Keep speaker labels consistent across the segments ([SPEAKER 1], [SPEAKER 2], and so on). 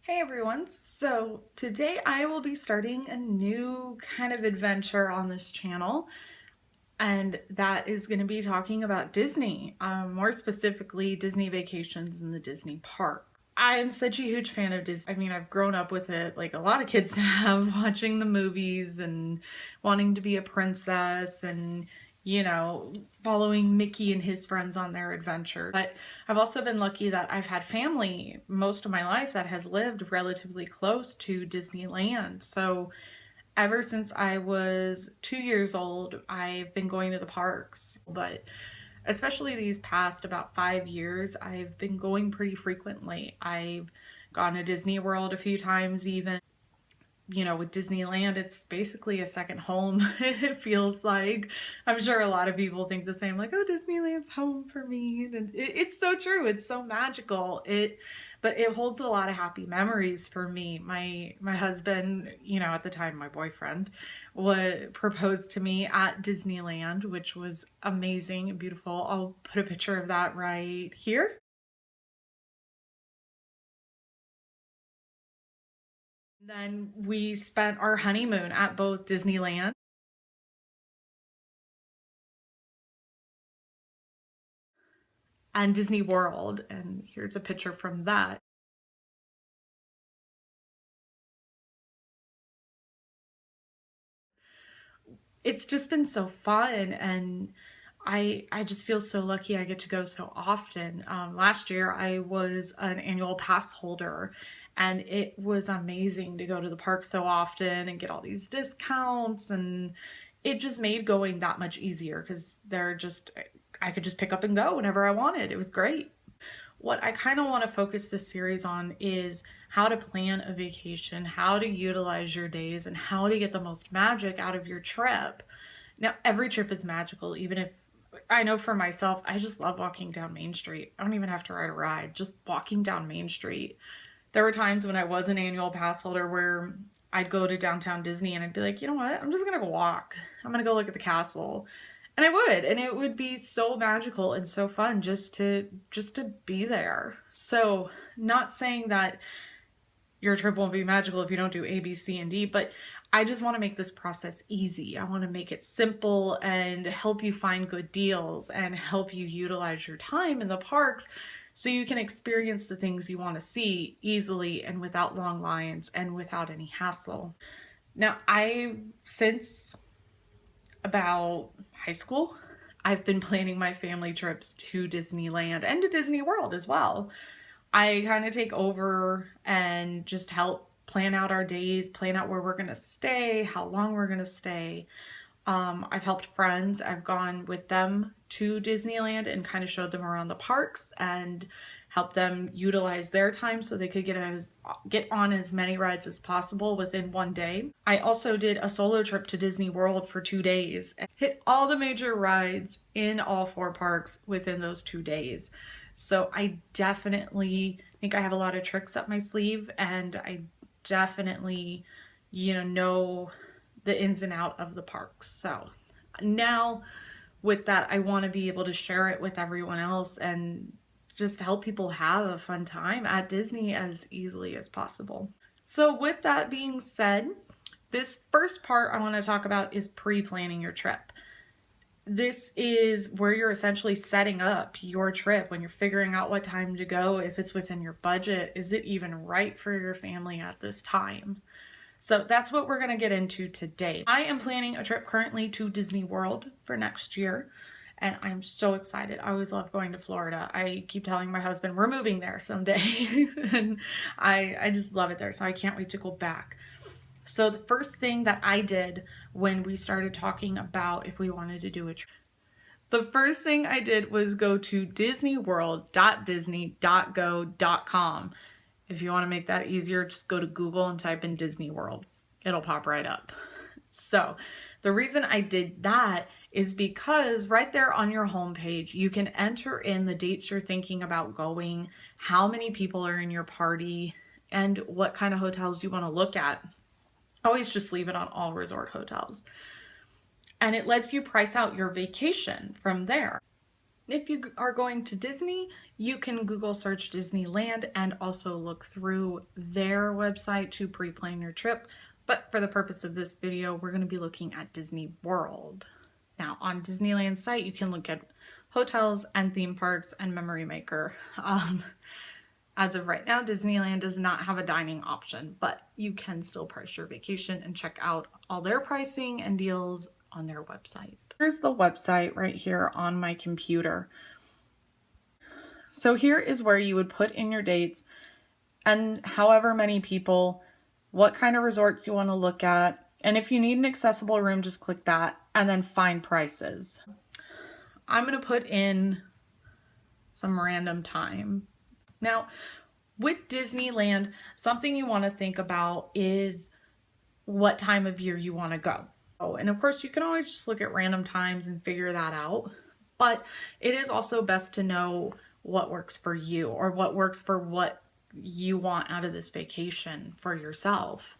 [SPEAKER 1] Hey everyone, so today I will be starting a new kind of adventure on this channel, and that is going to be talking about Disney, more specifically Disney vacations in the Disney park. I'm such a huge fan of Disney. I mean, I've grown up with it like a lot of kids have, watching the movies and wanting to be a princess and, following Mickey and his friends on their adventure. But I've also been lucky that I've had family most of my life that has lived relatively close to Disneyland. So ever since I was 2 years old, I've been going to the parks. But especially these past about 5 years, I've been going pretty frequently. I've gone to Disney World a few times, even. With Disneyland, it's basically a second home. It feels like. I'm sure a lot of people think the same, like, oh, Disneyland's home for me. And it's so true. It's so magical. But it holds a lot of happy memories for me. My husband, at the time, my boyfriend, was proposed to me at Disneyland, which was amazing and beautiful. I'll put a picture of that right here. Then we spent our honeymoon at both Disneyland and Disney World. And here's a picture from that. It's just been so fun, and I just feel so lucky I get to go so often. Last year I was an annual pass holder, and it was amazing to go to the park so often and get all these discounts, and it just made going that much easier because I could just pick up and go whenever I wanted. It was great. What I kind of want to focus this series on is how to plan a vacation, how to utilize your days, and how to get the most magic out of your trip. Now, every trip is magical, even if I know for myself, I just love walking down Main Street. I don't even have to ride a ride, just walking down Main Street. There were times when I was an annual pass holder where I'd go to downtown Disney and I'd be like, you know what? I'm just gonna go walk. I'm gonna go look at the castle. And I would, and it would be so magical and so fun just to be there. So, not saying that your trip won't be magical if you don't do A, B, C, and D, but I just want to make this process easy. I want to make it simple and help you find good deals and help you utilize your time in the parks so you can experience the things you want to see easily and without long lines and without any hassle. Now, since about high school, I've been planning my family trips to Disneyland and to Disney World as well. I kind of take over and just help plan out our days, plan out where we're going to stay, how long we're going to stay. I've helped friends. I've gone with them to Disneyland and kind of showed them around the parks and helped them utilize their time so they could get on as many rides as possible within one day. I also did a solo trip to Disney World for 2 days and hit all the major rides in all four parks within those 2 days. So I definitely think I have a lot of tricks up my sleeve, and I definitely, know the ins and out of the parks. So now with that, I want to be able to share it with everyone else and just help people have a fun time at Disney as easily as possible. So with that being said, this first part I want to talk about is pre-planning your trip. This is where you're essentially setting up your trip when you're figuring out what time to go, if it's within your budget, is it even right for your family at this time? So that's what we're going to get into today. I am planning a trip currently to Disney World for next year, and I'm so excited. I always love going to Florida. I keep telling my husband we're moving there someday, and I just love it there, so I can't wait to go back. So the first thing that I did when we started talking about if we wanted to do a trip, the first thing I did was go to disneyworld.disney.go.com. If you want to make that easier, just go to Google and type in Disney World. It'll pop right up. So the reason I did that is because right there on your homepage, you can enter in the dates you're thinking about going, how many people are in your party, and what kind of hotels you want to look at. Always just leave it on all resort hotels. And it lets you price out your vacation from there. If you are going to Disney, you can Google search Disneyland and also look through their website to pre-plan your trip. But for the purpose of this video, we're going to be looking at Disney World. Now, on Disneyland's site, you can look at hotels and theme parks and Memory Maker. As of right now, Disneyland does not have a dining option, but you can still price your vacation and check out all their pricing and deals on their website. Here's the website right here on my computer. So here is where you would put in your dates and however many people, what kind of resorts you want to look at. And if you need an accessible room, just click that and then find prices. I'm going to put in some random time. Now, with Disneyland, something you want to think about is what time of year you want to go. Oh, and of course, you can always just look at random times and figure that out. But it is also best to know what works for you or what works for what you want out of this vacation for yourself.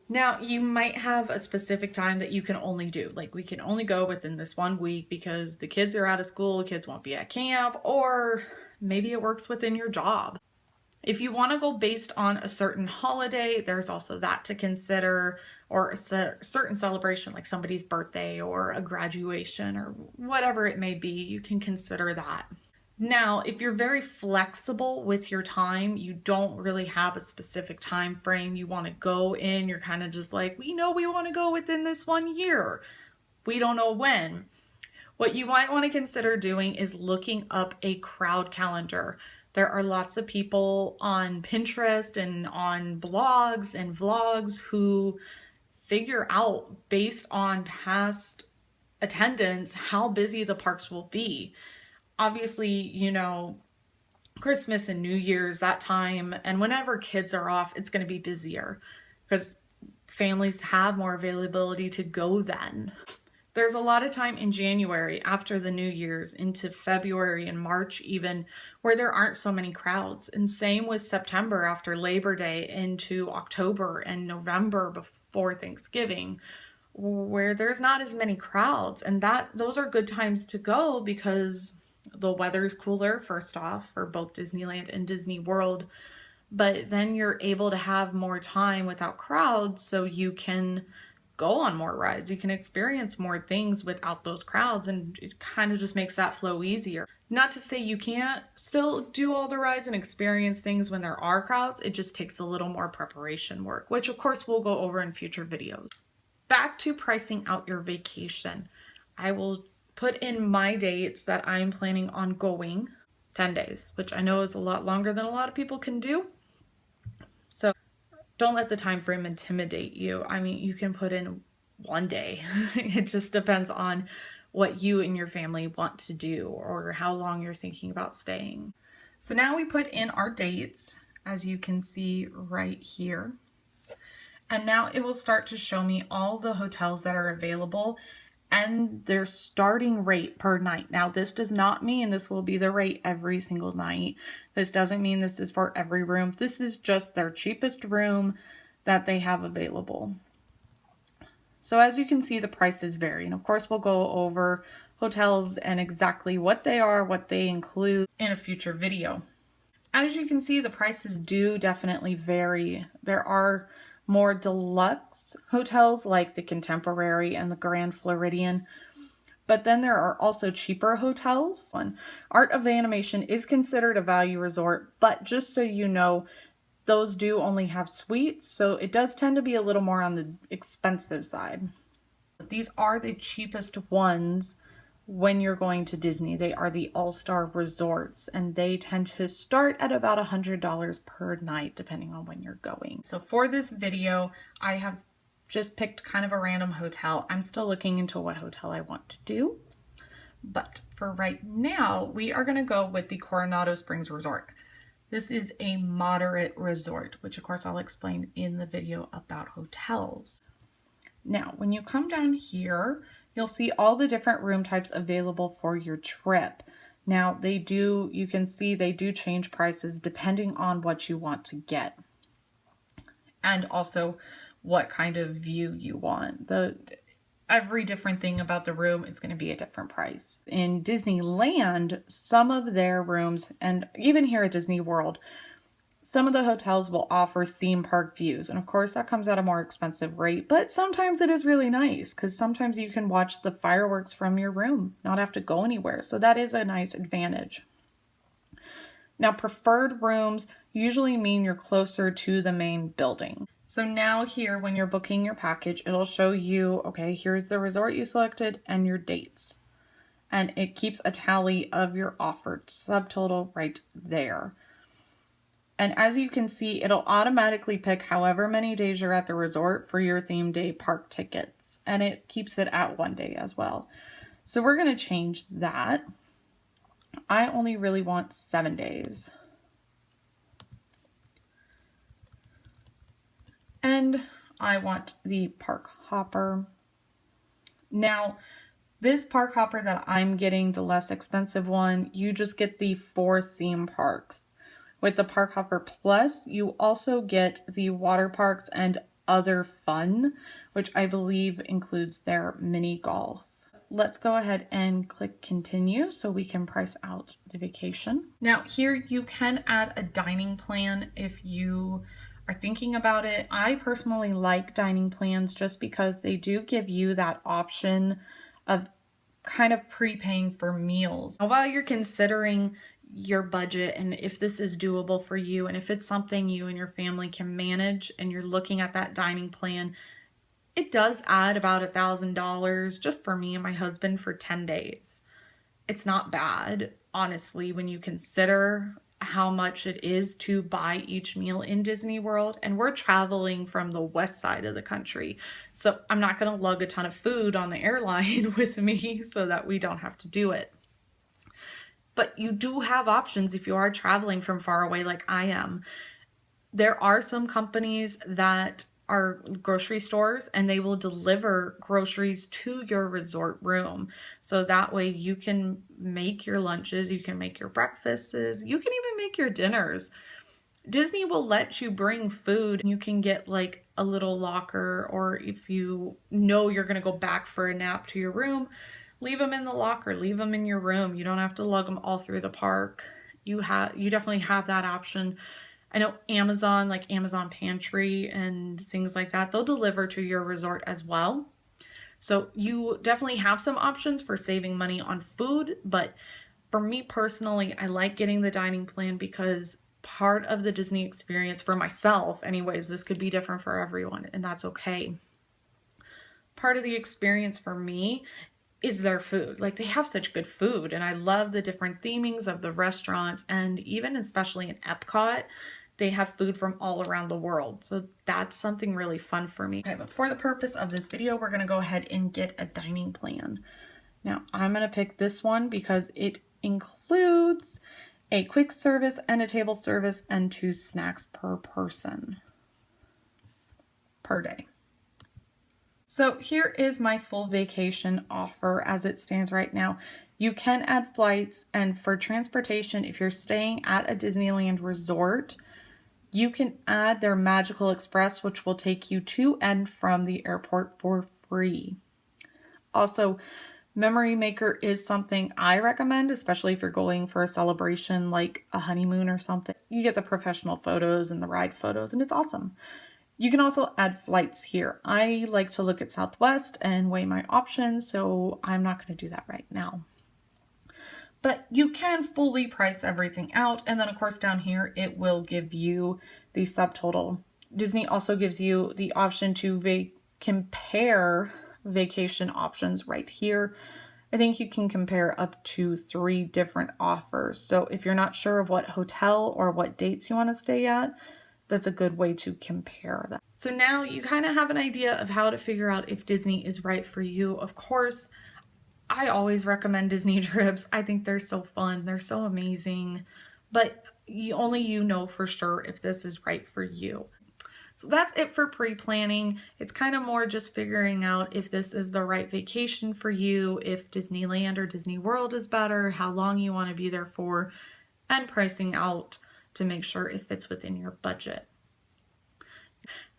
[SPEAKER 1] Now, you might have a specific time that you can only do. Like, we can only go within this 1 week because the kids are out of school, the kids won't be at camp, or maybe it works within your job. If you want to go based on a certain holiday, there's also that to consider, or a certain celebration like somebody's birthday or a graduation or whatever it may be, you can consider that. Now, if you're very flexible with your time, you don't really have a specific time frame you want to go in, you're kind of just like, we know we want to go within this 1 year. We don't know when. What you might want to consider doing is looking up a crowd calendar. There are lots of people on Pinterest and on blogs and vlogs who figure out based on past attendance how busy the parks will be. Obviously, you know, Christmas and New Year's, that time, and whenever kids are off, it's going to be busier because families have more availability to go then. There's a lot of time in January after the New Year's into February and March even where there aren't so many crowds. And same with September after Labor Day into October and November before Thanksgiving where there's not as many crowds. And those are good times to go because the weather's cooler, first off, for both Disneyland and Disney World. But then you're able to have more time without crowds so you can go on more rides. You can experience more things without those crowds, and it kind of just makes that flow easier. Not to say you can't still do all the rides and experience things when there are crowds. It just takes a little more preparation work, which of course we'll go over in future videos. Back to pricing out your vacation. I will put in my dates that I'm planning on going 10 days, which I know is a lot longer than a lot of people can do. So don't let the time frame intimidate you. I mean, you can put in 1 day. It just depends on what you and your family want to do or how long you're thinking about staying. So now we put in our dates, as you can see right here. And now it will start to show me all the hotels that are available and their starting rate per night. Now, this does not mean this will be the rate every single night. This doesn't mean this is for every room. This is just their cheapest room that they have available. So as you can see, the prices vary. And of course, we'll go over hotels and exactly what they are, what they include in a future video. As you can see, the prices do definitely vary. There are more deluxe hotels like the Contemporary and the Grand Floridian. But then there are also cheaper hotels. Art of Animation is considered a value resort, but just so you know, those do only have suites, so it does tend to be a little more on the expensive side. But these are the cheapest ones when you're going to Disney. They are the all-star resorts, and they tend to start at about $100 per night, depending on when you're going. So for this video, I have just picked kind of a random hotel. I'm still looking into what hotel I want to do. But for right now, we are going to go with the Coronado Springs Resort. This is a moderate resort, which of course I'll explain in the video about hotels. Now, when you come down here, you'll see all the different room types available for your trip. Now, you can see they do change prices depending on what you want to get. And also what kind of view you want. every different thing about the room is going to be a different price. In Disneyland, some of their rooms, and even here at Disney World, some of the hotels will offer theme park views. And of course, that comes at a more expensive rate, but sometimes it is really nice because sometimes you can watch the fireworks from your room, not have to go anywhere. So that is a nice advantage. Now, preferred rooms usually mean you're closer to the main building. So now here, when you're booking your package, it'll show you, okay, here's the resort you selected and your dates. And it keeps a tally of your offered subtotal right there. And as you can see, it'll automatically pick however many days you're at the resort for your theme day park tickets. And it keeps it at 1 day as well. So we're going to change that. I only really want 7 days. And I want the park hopper. Now, this park hopper that I'm getting, the less expensive one, you just get the 4 theme parks. With the Park Hopper Plus, you also get the water parks and other fun, which I believe includes their mini golf. Let's go ahead and click continue so we can price out the vacation. Now here you can add a dining plan if you are thinking about it. I personally like dining plans just because they do give you that option of kind of prepaying for meals. Now, while you're considering your budget and if this is doable for you and if it's something you and your family can manage and you're looking at that dining plan, it does add about $1,000 just for me and my husband for 10 days. It's not bad, honestly, when you consider how much it is to buy each meal in Disney World. And we're traveling from the west side of the country, so I'm not going to lug a ton of food on the airline with me so that we don't have to do it. But you do have options if you are traveling from far away like I am. There are some companies that are grocery stores and they will deliver groceries to your resort room. So that way you can make your lunches, you can make your breakfasts, you can even make your dinners. Disney will let you bring food. You can get like a little locker, or if you know you're going to go back for a nap to your room, leave them in the locker, leave them in your room. You don't have to lug them all through the park. You definitely have that option. I know Amazon, like Amazon Pantry and things like that, they'll deliver to your resort as well. So you definitely have some options for saving money on food. But for me personally, I like getting the dining plan because part of the Disney experience for myself, anyways, this could be different for everyone, and that's okay. Part of the experience for me is their food. Like, they have such good food, and I love the different themings of the restaurants, and even especially in Epcot, they have food from all around the world. So that's something really fun for me. Okay, but for the purpose of this video, we're gonna go ahead and get a dining plan. Now, I'm gonna pick this one because it includes a quick service and a table service and 2 snacks per person per day. So here is my full vacation offer as it stands right now. You can add flights, and for transportation, if you're staying at a Disneyland resort, you can add their Magical Express, which will take you to and from the airport for free. Also, Memory Maker is something I recommend, especially if you're going for a celebration like a honeymoon or something. You get the professional photos and the ride photos, and it's awesome. You can also add flights here. I like to look at Southwest and weigh my options, so I'm not going to do that right now. But you can fully price everything out, and then of course down here it will give you the subtotal. Disney also gives you the option to compare vacation options right here. I think you can compare up to 3 different offers. So if you're not sure of what hotel or what dates you want to stay at, that's a good way to compare that. So now you kind of have an idea of how to figure out if Disney is right for you. Of course, I always recommend Disney trips. I think they're so fun. They're so amazing. But only you know for sure if this is right for you. So that's it for pre-planning. It's kind of more just figuring out if this is the right vacation for you, if Disneyland or Disney World is better, how long you want to be there for, and pricing out to make sure it fits within your budget.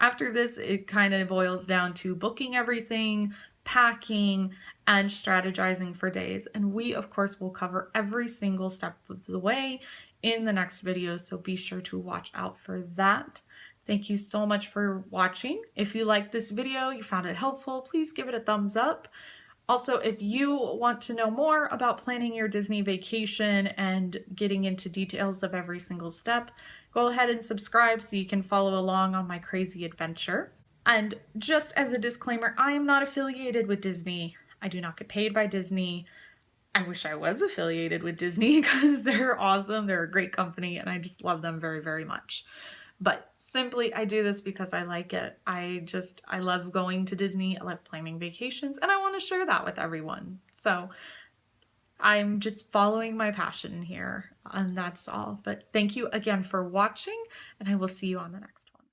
[SPEAKER 1] After this, it kind of boils down to booking everything, packing, and strategizing for days. And we, of course, will cover every single step of the way in the next video, so be sure to watch out for that. Thank you so much for watching. If you liked this video, you found it helpful, please give it a thumbs up. Also, if you want to know more about planning your Disney vacation and getting into details of every single step, go ahead and subscribe so you can follow along on my crazy adventure. And just as a disclaimer, I am not affiliated with Disney. I do not get paid by Disney. I wish I was affiliated with Disney because they're awesome. They're a great company and I just love them very, very much. But simply, I do this because I like it. I love going to Disney. I love planning vacations and I want to share that with everyone. So I'm just following my passion here and that's all. But thank you again for watching and I will see you on the next one.